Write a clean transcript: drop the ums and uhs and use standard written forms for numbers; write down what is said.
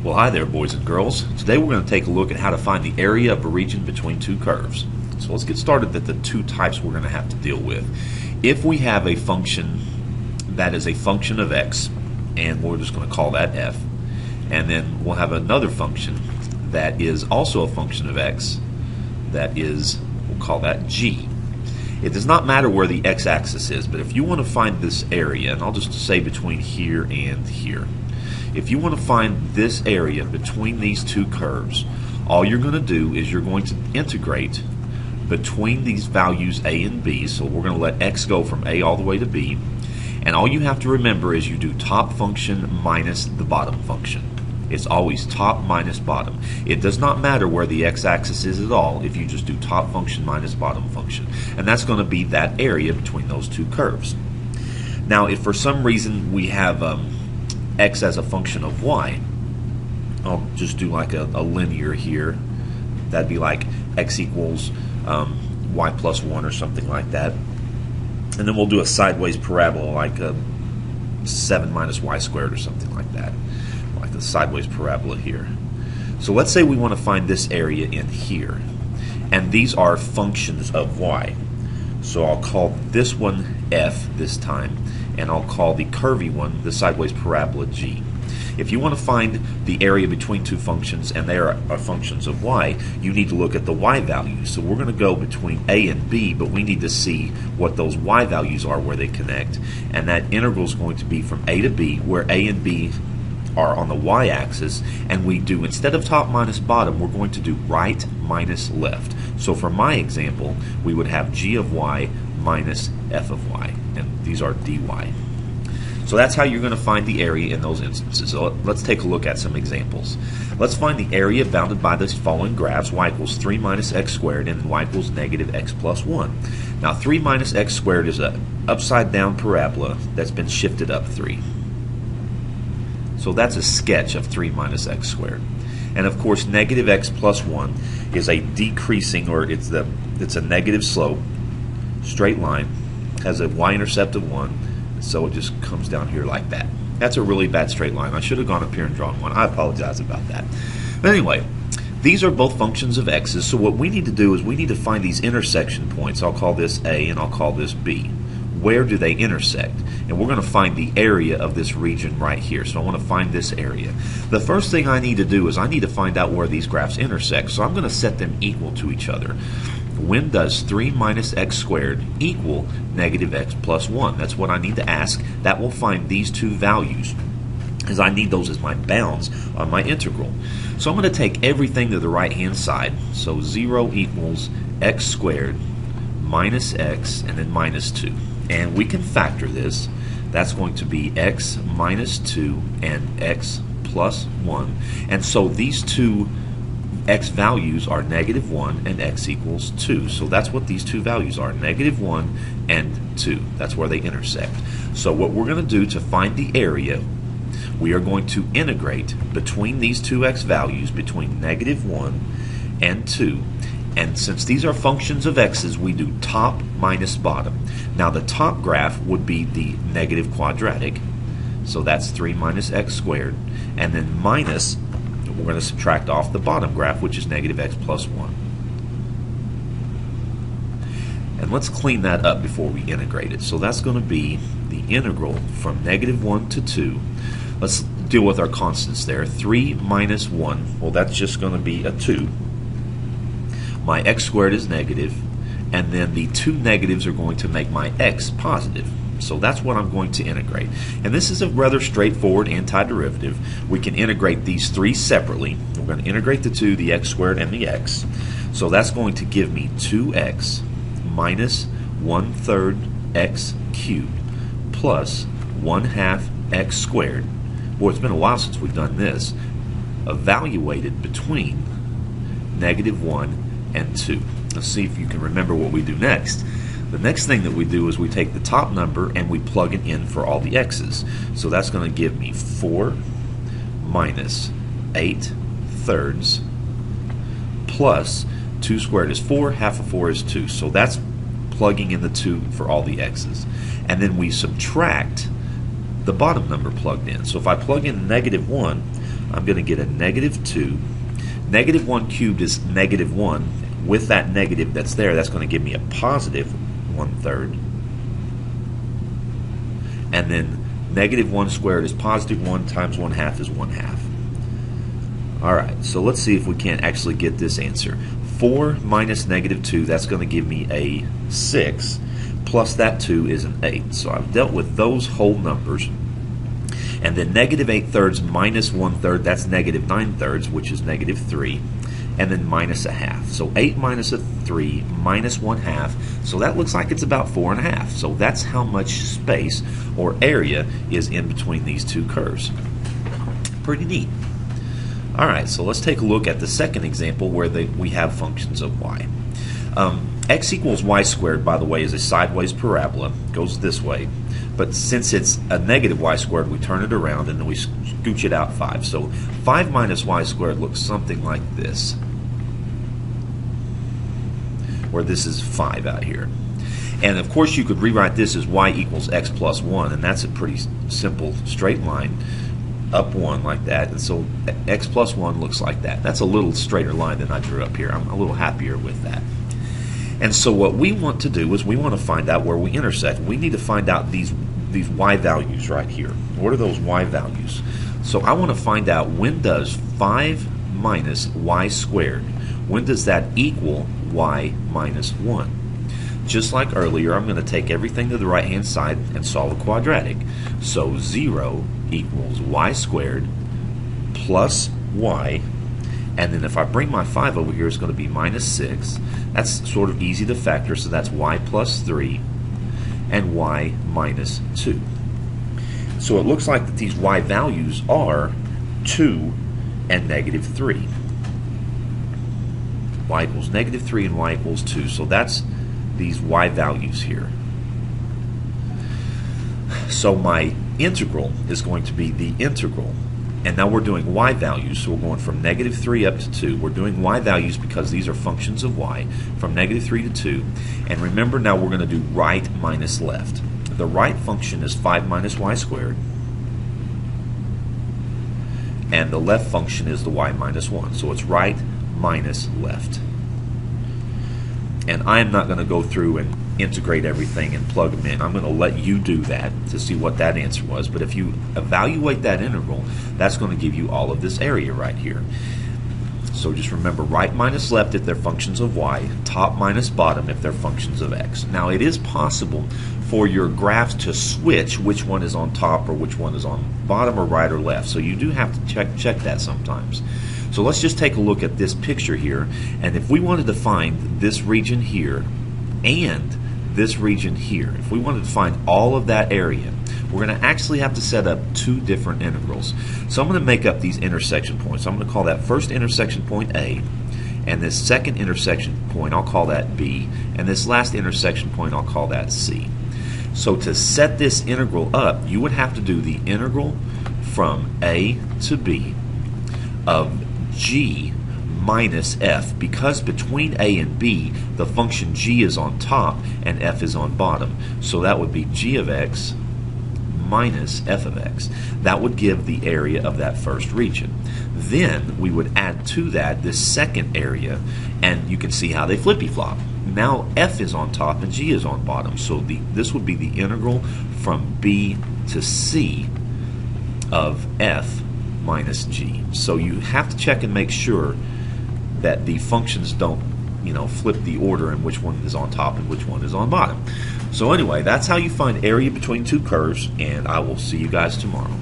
Well, hi there, boys and girls. Today we're going to take a look at how to find the area of a region between two curves. So let's get started with the two types we're going to have to deal with. If we have a function that is a function of x, and we're just going to call that f, and then we'll have another function that is also a function of x, that is, we'll call that g. It does not matter where the x-axis is, but if you want to find this area, and I'll just say between here and here, if you want to find this area between these two curves, all you're going to do is you're going to integrate between these values a and b. So we're going to let x go from a all the way to b, and all you have to remember is you do top function minus the bottom function. It's always top minus bottom. It does not matter where the x-axis is at all if you just do top function minus bottom function, and that's going to be that area between those two curves. Now, if for some reason we have x as a function of y, I'll just do like a linear here. That'd be like x equals y plus 1 or something like that. And then we'll do a sideways parabola like 7 minus y squared or something like that. Like a sideways parabola here. So let's say we want to find this area in here. And these are functions of y. So I'll call this one f this time, and I'll call the curvy one, the sideways parabola, g. If you want to find the area between two functions and they are functions of y, you need to look at the y values. So we're going to go between a and b, but we need to see what those y values are where they connect. And that integral is going to be from a to b, where a and b are on the y-axis, and we do, instead of top minus bottom, we're going to do right minus left. So for my example, we would have g of y minus f of y, and these are dy. So that's how you're going to find the area in those instances. So let's take a look at some examples. Let's find the area bounded by the following graphs: y equals 3 minus x squared and y equals negative x plus 1. Now 3 minus x squared is an upside down parabola that's been shifted up 3. So that's a sketch of 3 minus x squared. And of course, negative x plus 1 is a decreasing, or it's a negative slope, straight line, has a y-intercept of 1, so it just comes down here like that. That's a really bad straight line. I should have gone up here and drawn one. I apologize about that. But anyway, these are both functions of x's, so what we need to do is we need to find these intersection points. I'll call this a and I'll call this b. Where do they intersect? And we're going to find the area of this region right here. So I want to find this area. The first thing I need to do is I need to find out where these graphs intersect. So I'm going to set them equal to each other. When does 3 minus x squared equal negative x plus 1? That's what I need to ask. That will find these two values, because I need those as my bounds on my integral. So I'm going to take everything to the right hand side. So 0 equals x squared minus x and then minus 2. And we can factor this. That's going to be x minus 2 and x plus 1. And so these two x values are negative 1 and x equals 2. So that's what these two values are, negative 1 and 2. That's where they intersect. So what we're going to do to find the area, we are going to integrate between these two x values, between negative 1 and 2. And since these are functions of x's, we do top minus bottom. Now the top graph would be the negative quadratic. So that's 3 minus x squared. And then minus, we're going to subtract off the bottom graph, which is negative x plus 1. And let's clean that up before we integrate it. So that's going to be the integral from negative 1 to 2. Let's deal with our constants there. 3 minus 1, well, that's just going to be a 2. My x squared is negative, and then the two negatives are going to make my x positive. So that's what I'm going to integrate. And this is a rather straightforward antiderivative. We can integrate these three separately. We're going to integrate the two, the x squared and the x. So that's going to give me 2x minus 1/3 x cubed plus 1/2 x squared. Boy, it's been a while since we've done this. Evaluated between negative 1 and 2. Let's see if you can remember what we do next. The next thing that we do is we take the top number and we plug it in for all the x's. So that's going to give me 4 minus 8/3 plus 2 squared is 4, half of 4 is 2. So that's plugging in the 2 for all the x's. And then we subtract the bottom number plugged in. So if I plug in negative 1, I'm going to get a negative 2. Negative 1 cubed is negative 1. With that negative that's there, that's going to give me a positive 1/3. And then negative 1 squared is positive 1 times 1/2 is 1/2. Alright, so let's see if we can't actually get this answer. 4 minus negative 2, that's going to give me a 6. Plus that 2 is an 8. So I've dealt with those whole numbers. And then negative 8/3 minus 1/3, that's negative 9/3, which is negative 3. And then minus a half. So 8 minus a 3 minus 1/2. So that looks like it's about 4.5. So that's how much space or area is in between these two curves. Pretty neat. Alright, so let's take a look at the second example where we have functions of y. X equals y squared, by the way, is a sideways parabola. It goes this way. But since it's a negative y squared, we turn it around and then we scooch it out 5. So 5 minus y squared looks something like this, where this is 5 out here. And of course you could rewrite this as y equals x plus 1, and that's a pretty simple straight line up 1 like that. And so x plus 1 looks like that. That's a little straighter line than I drew up here. I'm a little happier with that. And so what we want to do is we want to find out where we intersect. We need to find out these y values right here. What are those y values? So I want to find out, when does 5 minus y squared, when does that equal y minus 1? Just like earlier, I'm going to take everything to the right hand side and solve a quadratic. So 0 equals y squared plus y. And then if I bring my 5 over here, it's going to be minus 6. That's sort of easy to factor, so that's y plus 3 and y minus 2. So it looks like that these y values are 2 and negative 3. Y equals negative 3 and y equals 2. So that's these y values here. So my integral is going to be the integral. And now we're doing y values, so we're going from negative 3 up to 2. We're doing y values because these are functions of y, from negative 3 to 2. And remember, now we're going to do right minus left. The right function is 5 minus y squared. And the left function is the y minus 1. So it's right minus left. And I'm not going to go through and integrate everything and plug them in. I'm going to let you do that to see what that answer was. But if you evaluate that integral, that's going to give you all of this area right here. So just remember, right minus left if they're functions of y, top minus bottom if they're functions of x. Now it is possible for your graphs to switch which one is on top or which one is on bottom or right or left. So you do have to check that sometimes. So let's just take a look at this picture here, and if we wanted to find this region here and this region here, if we wanted to find all of that area, we're going to actually have to set up two different integrals. So I'm going to make up these intersection points. I'm going to call that first intersection point A, and this second intersection point I'll call that B, and this last intersection point I'll call that C. So to set this integral up, you would have to do the integral from A to B of g minus f, because between a and b the function g is on top and f is on bottom. So that would be g of x minus f of x. That would give the area of that first region. Then we would add to that this second area, and you can see how they flippy-flop. Now f is on top and g is on bottom. So this would be the integral from b to c of f minus g. So you have to check and make sure that the functions don't, flip the order in which one is on top and which one is on bottom. So anyway, that's how you find area between two curves, and I will see you guys tomorrow.